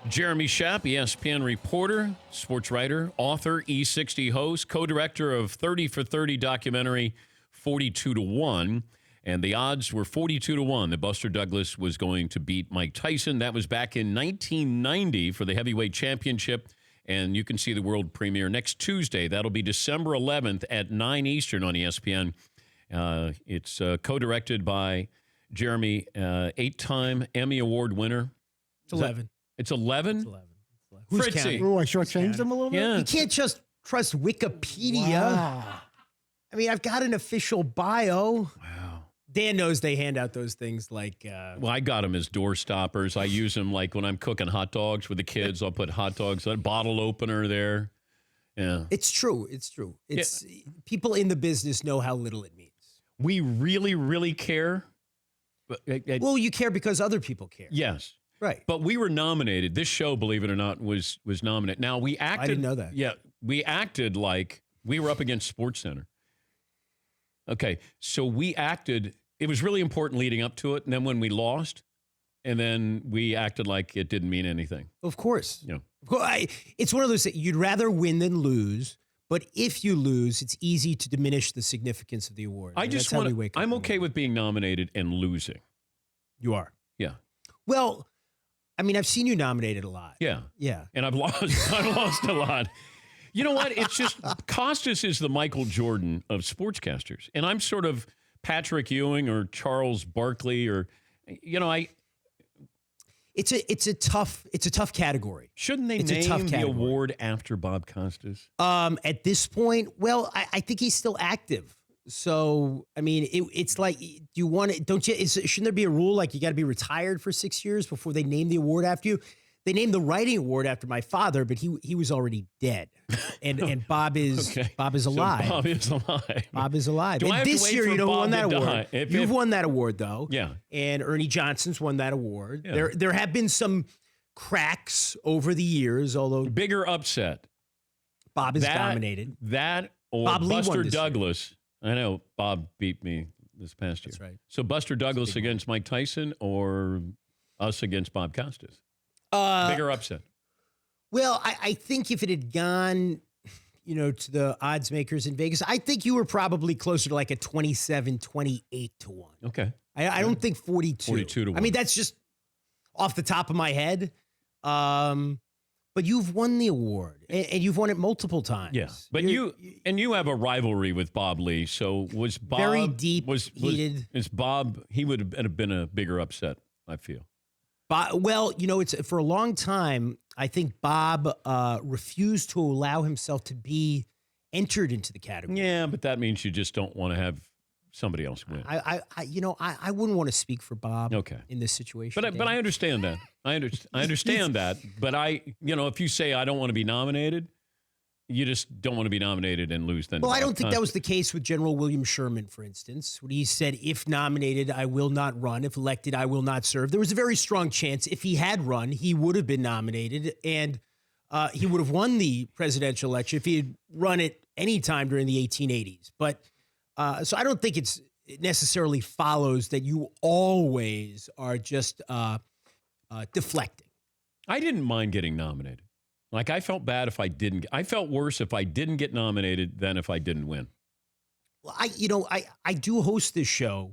Jeremy Schaap, ESPN reporter, sports writer, author, E60 host, co-director of 30 for 30 documentary 42 to 1. And the odds were 42 to 1 that Buster Douglas was going to beat Mike Tyson. That was back in 1990 for the heavyweight championship. And you can see the world premiere next Tuesday. That'll be December 11th at 9 Eastern on ESPN. It's co-directed by Jeremy, 8-time Emmy Award winner. It's 11. It's 11? It's 11. Who's Fritzy. counting? Oh, I shortchanged them a little bit? Yeah. You can't just trust Wikipedia. Wow. I mean, I've got an official bio. Wow. Dan knows they hand out those things like... Well, I got them as door stoppers. I use them like when I'm cooking hot dogs with the kids. I'll put hot dogs, a bottle opener there. Yeah. It's true. It's true. It's people in the business know how little it means. We really, really care. Well, you care because other people care. Yes. Right. But we were nominated. This show, believe it or not, was nominated. Now, we acted... I didn't know that. Yeah. We acted like we were up against SportsCenter. Okay. So we acted... It was really important leading up to it. And then when we lost, and then we acted like it didn't mean anything. Of course. Yeah. Of course. It's one of those things. You'd rather win than lose. But if you lose, it's easy to diminish the significance of the award. I just want to... I'm okay with being nominated and losing. You are? Yeah. Well... I mean, I've seen you nominated a lot. Yeah. Yeah. And I've lost a lot. You know what? It's just Costas is the Michael Jordan of sportscasters. And I'm sort of Patrick Ewing or Charles Barkley or, you know, It's a tough category. Shouldn't they name the award after Bob Costas? At this point, well, I think he's still active. So, I mean, it's like, do you want it? Don't you? Shouldn't there be a rule like you got to be retired for 6 years before they name the award after you? They named the writing award after my father, but he was already dead, and Bob is Okay. Bob is alive. So Bob is alive. Bob is alive. Do I And have to this wait year, for you know who Bob won that to award. die? You've won that award though. Yeah. And Ernie Johnson's won that award. Yeah. There have been some cracks over the years, although Bigger upset. Bob is dominated. That or Bob Lee won Buster this Douglas. I know Bob beat me this past year. That's right. So Buster Douglas against Mike Tyson or us against Bob Costas? Bigger upset. Well, I think if it had gone, to the odds makers in Vegas, I think you were probably closer to like a 27, 28 to 1. Okay. I don't think 42. 42 to 1. I mean, that's just off the top of my head. But you've won the award, and you've won it multiple times. Yeah, but you have a rivalry with Bob Lee. So was Bob very deep, heated? Is Bob? He would have been a bigger upset. I feel. Well, it's for a long time. I think Bob refused to allow himself to be entered into the category. Yeah, but that means you just don't want to have somebody else win. I wouldn't want to speak for Bob. Okay. In this situation, But I understand that. I understand that. But if you say I don't want to be nominated, you just don't want to be nominated and lose. Then well, I don't think that was the case with General William Sherman, for instance, when he said, "If nominated, I will not run. If elected, I will not serve." There was a very strong chance if he had run, he would have been nominated, and he would have won the presidential election if he had run it any time during the 1880s. But so I don't think it necessarily follows that you always are just deflecting. I didn't mind getting nominated. Like, I felt bad if I didn't. I felt worse if I didn't get nominated than if I didn't win. Well, I do host this show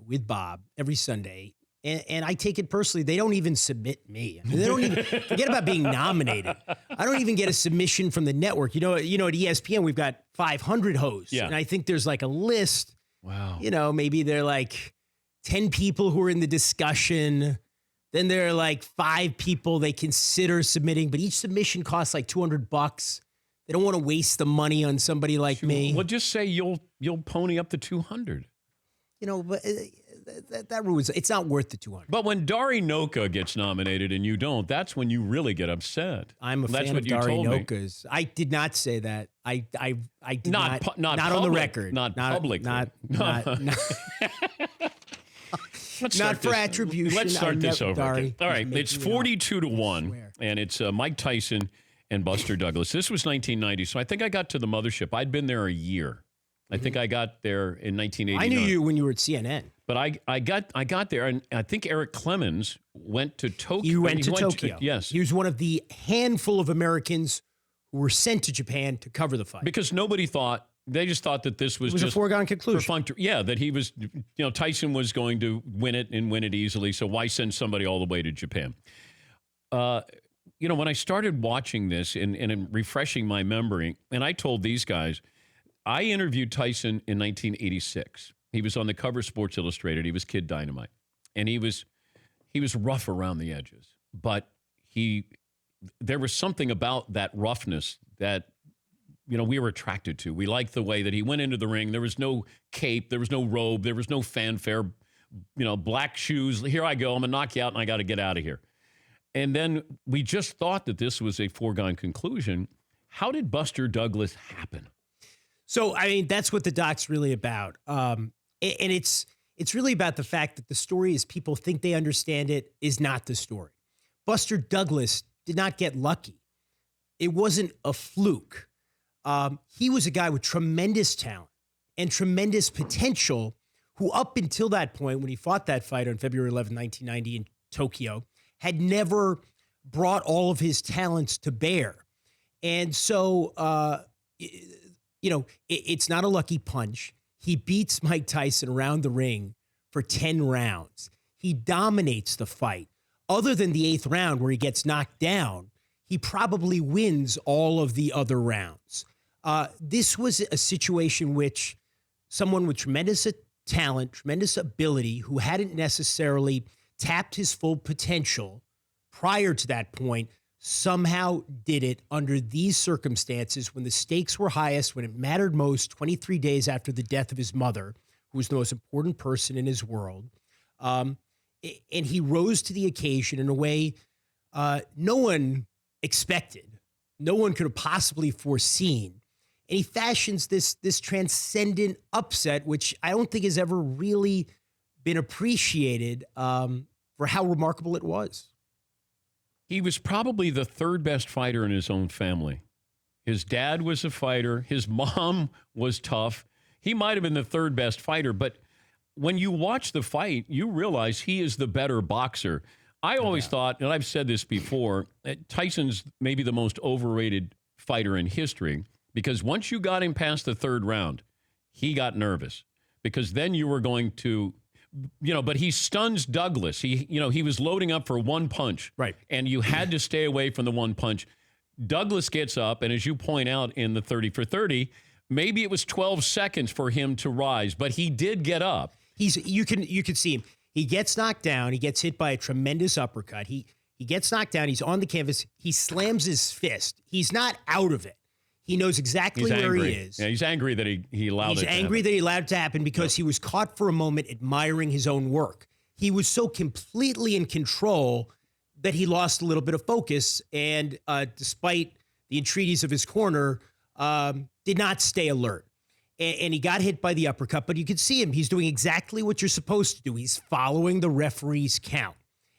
with Bob every Sunday, and I take it personally. They don't even submit me. I mean, they don't even forget about being nominated. I don't even get a submission from the network. At ESPN we've got 500 hosts, and I think there's like a list. Wow. Maybe they're like 10 people who are in the discussion. Then there are like 5 people they consider submitting, but each submission costs like $200. They don't want to waste the money on somebody like me. Well, just say you'll pony up the 200. But that ruins it. It's not worth the 200. But when Dari Noka gets nominated and you don't, that's when you really get upset. I'm a fan of Dari Noka's. I did not say that. I did not public, on the record. Not public. Not for attribution. Let's start this over. All right, it's 42 to 1, and it's Mike Tyson and Buster Douglas. This was 1990, so I think I got to the mothership. I'd been there a year. I think I got there in 1989. I knew you when you were at CNN. But I got there, and I think Eric Clemens went to Tokyo. He went to Tokyo. Yes. He was one of the handful of Americans who were sent to Japan to cover the fight. Because they just thought that this was just a foregone conclusion. Perfunctory. Yeah, that he was, Tyson was going to win it and win it easily, so why send somebody all the way to Japan? When I started watching this and refreshing my memory, and I told these guys, I interviewed Tyson in 1986. He was on the cover of Sports Illustrated. He was Kid Dynamite. And he was rough around the edges. But there was something about that roughness that, we were attracted to. We liked the way that he went into the ring. There was no cape. There was no robe. There was no fanfare. Black shoes. Here I go. I'm going to knock you out, and I got to get out of here. And then we just thought that this was a foregone conclusion. How did Buster Douglas happen? So, that's what the doc's really about. And it's really about the fact that the story, as people think they understand it, is not the story. Buster Douglas did not get lucky. It wasn't a fluke. He was a guy with tremendous talent and tremendous potential who, up until that point, when he fought that fight on February 11, 1990 in Tokyo, had never brought all of his talents to bear. And so, it's not a lucky punch. He beats Mike Tyson around the ring for 10 rounds. He dominates the fight. Other than the 8th round where he gets knocked down, he probably wins all of the other rounds. This was a situation which someone with tremendous talent, tremendous ability, who hadn't necessarily tapped his full potential prior to that point, somehow did it under these circumstances when the stakes were highest, when it mattered most, 23 days after the death of his mother, who was the most important person in his world. And he rose to the occasion in a way no one expected. No one could have possibly foreseen. And he fashions this transcendent upset, which I don't think has ever really been appreciated for how remarkable it was. He was probably the third best fighter in his own family. His dad was a fighter. His mom was tough. He might have been the third best fighter, but when you watch the fight, you realize he is the better boxer. I always thought, and I've said this before, that Tyson's maybe the most overrated fighter in history, because once you got him past the 3rd round, he got nervous, because then you were going to, but he stuns Douglas. He was loading up for one punch. Right. And you had to stay away from the one punch. Douglas gets up, and as you point out in the 30 for 30, maybe it was 12 seconds for him to rise, but he did get up. You can see him. He gets knocked down. He gets hit by a tremendous uppercut. He gets knocked down. He's on the canvas. He slams his fist. He's not out of it. He knows exactly where he is. Yeah, he's angry that he allowed it to happen. He's angry that he allowed it to happen because he was caught for a moment admiring his own work. He was so completely in control that he lost a little bit of focus, and despite the entreaties of his corner, did not stay alert. And he got hit by the uppercut, but you could see him. He's doing exactly what you're supposed to do. He's following the referee's count.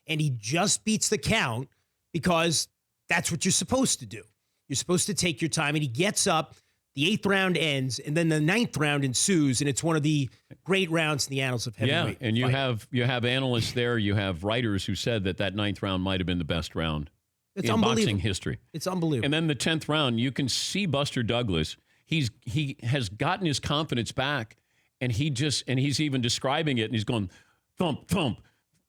And he just beats the count because that's what you're supposed to do. You're supposed to take your time. And he gets up, the 8th round ends, and then the 9th round ensues, and it's one of the great rounds in the annals of heavyweight. Yeah, and you have analysts there, you have writers who said that 9th round might have been the best round in boxing history. It's unbelievable. And then the 10th round, you can see Buster Douglas. He has gotten his confidence back, and he's even describing it, and he's going thump, thump,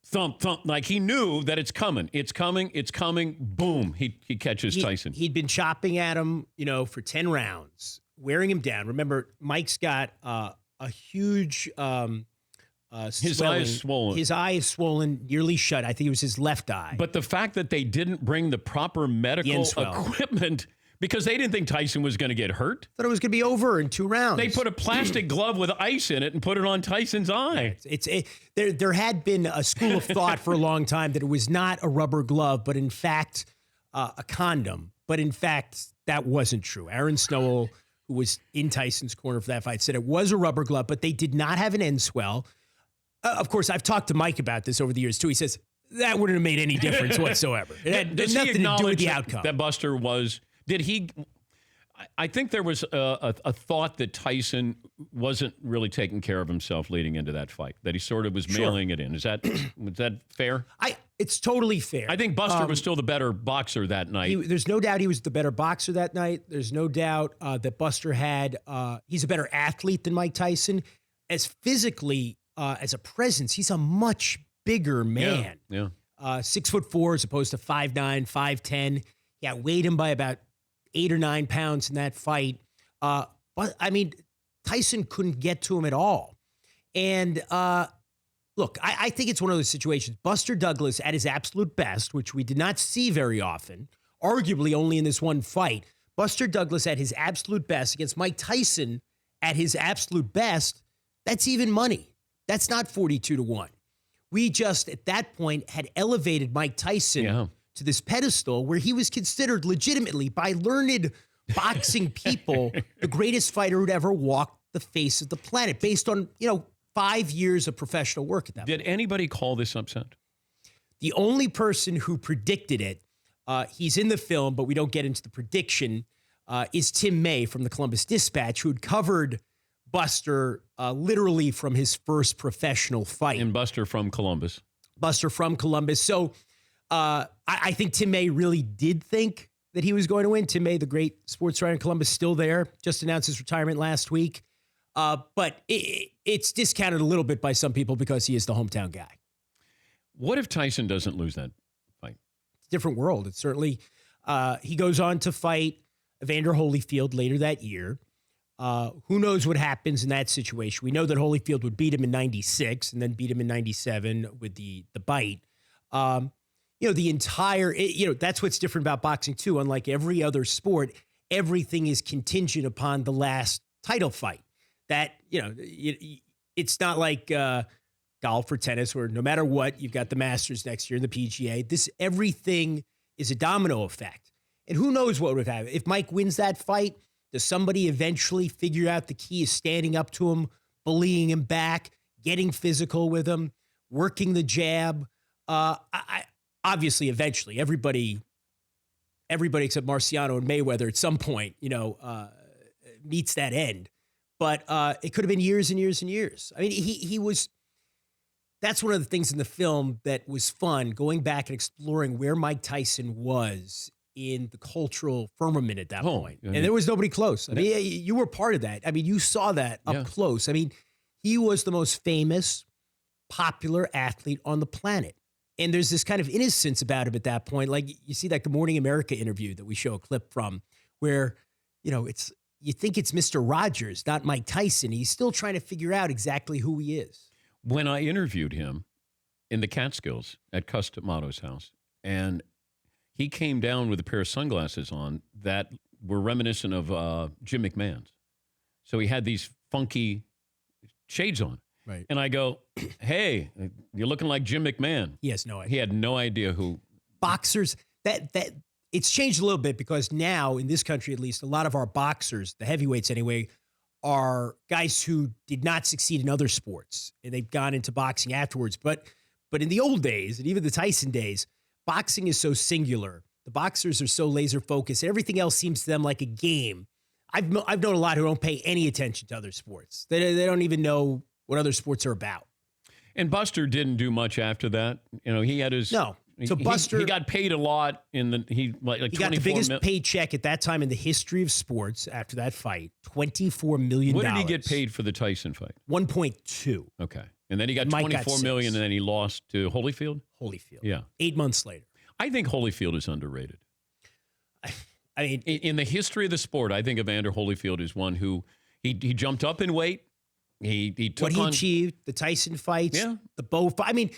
thump, thump. Like he knew that it's coming. It's coming. It's coming. Boom. He catches Tyson. He'd been chopping at him, for 10 rounds, wearing him down. Remember, Mike's got a huge his eye is swollen. His eye is swollen, nearly shut. I think it was his left eye. But the fact that they didn't bring the proper medical equipment because they didn't think Tyson was going to get hurt. Thought it was going to be over in 2 rounds. They put a plastic glove with ice in it and put it on Tyson's eye. There had been a school of thought for a long time that it was not a rubber glove, but in fact a condom. But in fact, that wasn't true. Aaron Snowell, who was in Tyson's corner for that fight, said it was a rubber glove, but they did not have an end swell. Of course, I've talked to Mike about this over the years, too. He says that wouldn't have made any difference whatsoever. It had nothing to do with the outcome. That Buster was... Did he... I think there was a thought that Tyson wasn't really taking care of himself leading into that fight, that he sort of was mailing it in. Was that fair? It's totally fair. I think Buster was still the better boxer that night. There's no doubt he was the better boxer that night. There's no doubt that Buster he's a better athlete than Mike Tyson. As physically, as a presence, he's a much bigger man. Yeah. 6'4" as opposed to 5'9", 5'10". He outweighed him by about 8 or 9 pounds in that fight. But I mean, Tyson couldn't get to him at all. And look, I think it's one of those situations. Buster Douglas at his absolute best, which we did not see very often, arguably only in this one fight. Buster Douglas at his absolute best against Mike Tyson at his absolute best, that's even money. That's not 42-1. We just, at that point, had elevated Mike Tyson to this pedestal where he was considered legitimately by learned boxing people the greatest fighter who'd ever walked the face of the planet based on, 5 years of professional work at that point. Did anybody call this upset? The only person who predicted it, he's in the film, but we don't get into the prediction, is Tim May from the Columbus Dispatch, who had covered Buster literally from his first professional fight. And Buster from Columbus. So I think Tim May really did think that he was going to win. Tim May, the great sports writer in Columbus, still there. Just announced his retirement last week. But it's discounted a little bit by some people because he is the hometown guy. What if Tyson doesn't lose that fight? It's a different world. It's certainly, he goes on to fight Evander Holyfield later that year. Who knows what happens in that situation? We know that Holyfield would beat him in 96 and then beat him in 97 with the bite. The entire, that's what's different about boxing too. Unlike every other sport, everything is contingent upon the last title fight. That, it's not like golf or tennis where no matter what, you've got the Masters next year, the PGA. Everything is a domino effect. And who knows what would happen. If Mike wins that fight, does somebody eventually figure out the key is standing up to him, bullying him back, getting physical with him, working the jab? Obviously, eventually, everybody except Marciano and Mayweather at some point, meets that end. But it could have been years and years and years. I mean, he was. That's one of the things in the film that was fun, going back and exploring where Mike Tyson was in the cultural firmament at that point. And there was nobody close. I mean, you were part of that. I mean, you saw that up close. I mean, he was the most famous, popular athlete on the planet. And there's this kind of innocence about him at that point. Like you see that Good Morning America interview that we show a clip from where, you think it's Mr. Rogers, not Mike Tyson. He's still trying to figure out exactly who he is. When I interviewed him in the Catskills at Cus D'Amato's house, and he came down with a pair of sunglasses on that were reminiscent of Jim McMahon's. So he had these funky shades on. Right. And I go, hey, you're looking like Jim McMahon. He has no idea. He had no idea who. Boxers, that it's changed a little bit because now, in this country at least, a lot of our boxers, the heavyweights anyway, are guys who did not succeed in other sports. And they've gone into boxing afterwards. But in the old days, and even the Tyson days, boxing is so singular. The boxers are so laser focused. Everything else seems to them like a game. I've known a lot who don't pay any attention to other sports. They don't even know what other sports are about. And Buster didn't do much after that. He had his no. So Buster, he got paid a lot he got the biggest paycheck at that time in the history of sports after that fight, $24 million. What did he get paid for the Tyson fight? 1.2. Okay. And then he got $24 million, and then he lost to Holyfield? Holyfield. Yeah. 8 months later. I think Holyfield is underrated. I mean, in the history of the sport, I think Evander Holyfield is one who he jumped up in weight. He took what he achieved, the Tyson fights, the Bowe fight. I mean,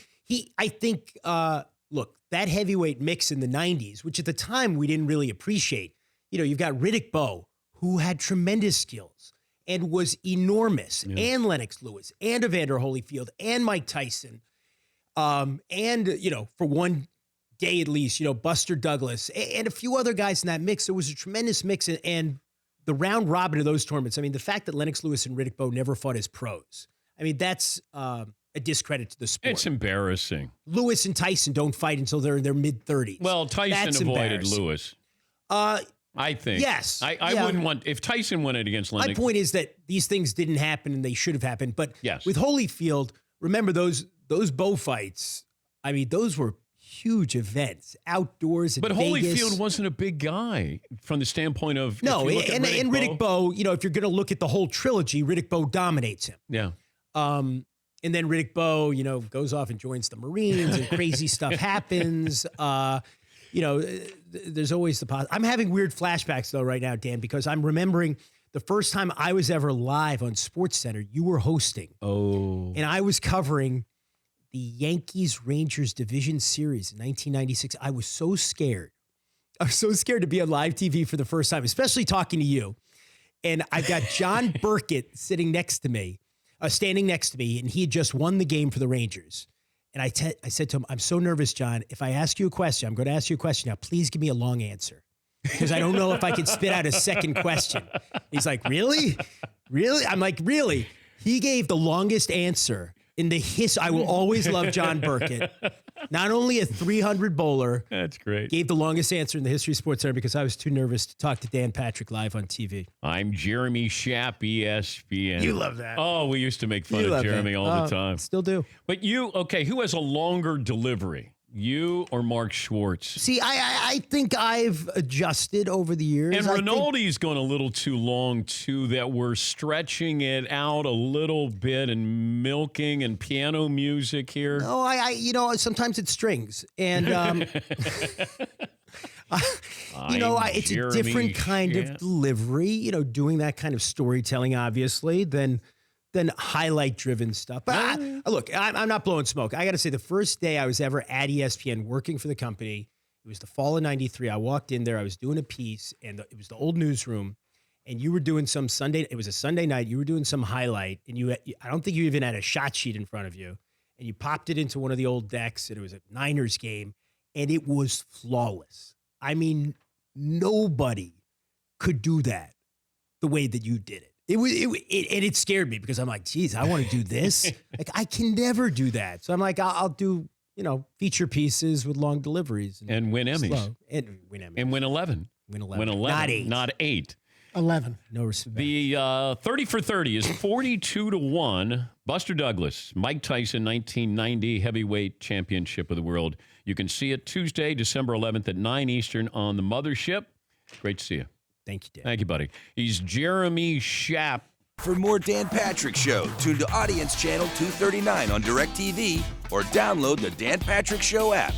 look, that heavyweight mix in the 90s, which at the time we didn't really appreciate. You've got Riddick Bowe, who had tremendous skills and was enormous, and Lennox Lewis, and Evander Holyfield, and Mike Tyson, and, for one day at least, Buster Douglas, and a few other guys in that mix. There was a tremendous mix, and the round robin of those tournaments, I mean, the fact that Lennox Lewis and Riddick Bowe never fought as pros, I mean, that's a discredit to the sport. It's embarrassing. Lewis and Tyson don't fight until they're in their mid-30s. Well, Tyson avoided Lewis. I think. Yes. I wouldn't want, if Tyson won it against Lennox. My point is that these things didn't happen and they should have happened. But Yes. with Holyfield, remember those Bo fights. I mean, those were huge events, outdoors in But Vegas. Holyfield wasn't a big guy from the standpoint of No, if you look at and Riddick Bowe, if you're going to look at the whole trilogy, Riddick Bowe dominates him. Yeah. And then Riddick Bowe, goes off and joins the Marines and crazy stuff happens. There's always the I'm having weird flashbacks though right now, Dan, because I'm remembering the first time I was ever live on SportsCenter, you were hosting. Oh. And I was covering the Yankees-Rangers Division Series in 1996. I was so scared. I was so scared to be on live TV for the first time, especially talking to you. And I got John Burkett standing next to me, and he had just won the game for the Rangers. And I said to him, I'm so nervous, John. If I ask you a question, I'm going to ask you a question now. Please give me a long answer because I don't know if I can spit out a second question. He's like, really? Really? I'm like, really? He gave the longest answer in the history. I will always love John Burkett. Not only a 300 bowler. That's great. Gave the longest answer in the history of SportsCenter because I was too nervous to talk to Dan Patrick live on TV. I'm Jeremy Schaap, ESPN. You love that. Oh, we used to make fun of Jeremy all the time. Still do. But who has a longer delivery? You or Mark Schwartz? See, I think I've adjusted over the years. And Rinaldi's gone a little too long, too, that we're stretching it out a little bit and milking and piano music here. No, sometimes it's strings. And, it's a different kind of delivery, doing that kind of storytelling, obviously, than highlight-driven stuff. But look, I'm not blowing smoke. I got to say, the first day I was ever at ESPN working for the company, it was the fall of '93. I walked in there. I was doing a piece, and it was the old newsroom. And you were doing some Sunday. It was a Sunday night. You were doing some highlight, and I don't think you even had a shot sheet in front of you. And you popped it into one of the old decks, and it was a Niners game, and it was flawless. I mean, nobody could do that the way that you did it. It scared me because I'm like, geez, I want to do this. Like, I can never do that. So I'm like, I'll do, feature pieces with long deliveries. And win Emmys. And win Emmys. And win 11. Win 11. Win 11. Not 8. Not 8. 11. No respect. The 30 for 30 is 42-1. Buster Douglas, Mike Tyson, 1990 heavyweight championship of the world. You can see it Tuesday, December 11th at 9 Eastern on the Mothership. Great to see you. Thank you, Dan. Thank you, buddy. He's Jeremy Schaap. For more Dan Patrick Show, tune to Audience Channel 239 on DirecTV or download the Dan Patrick Show app.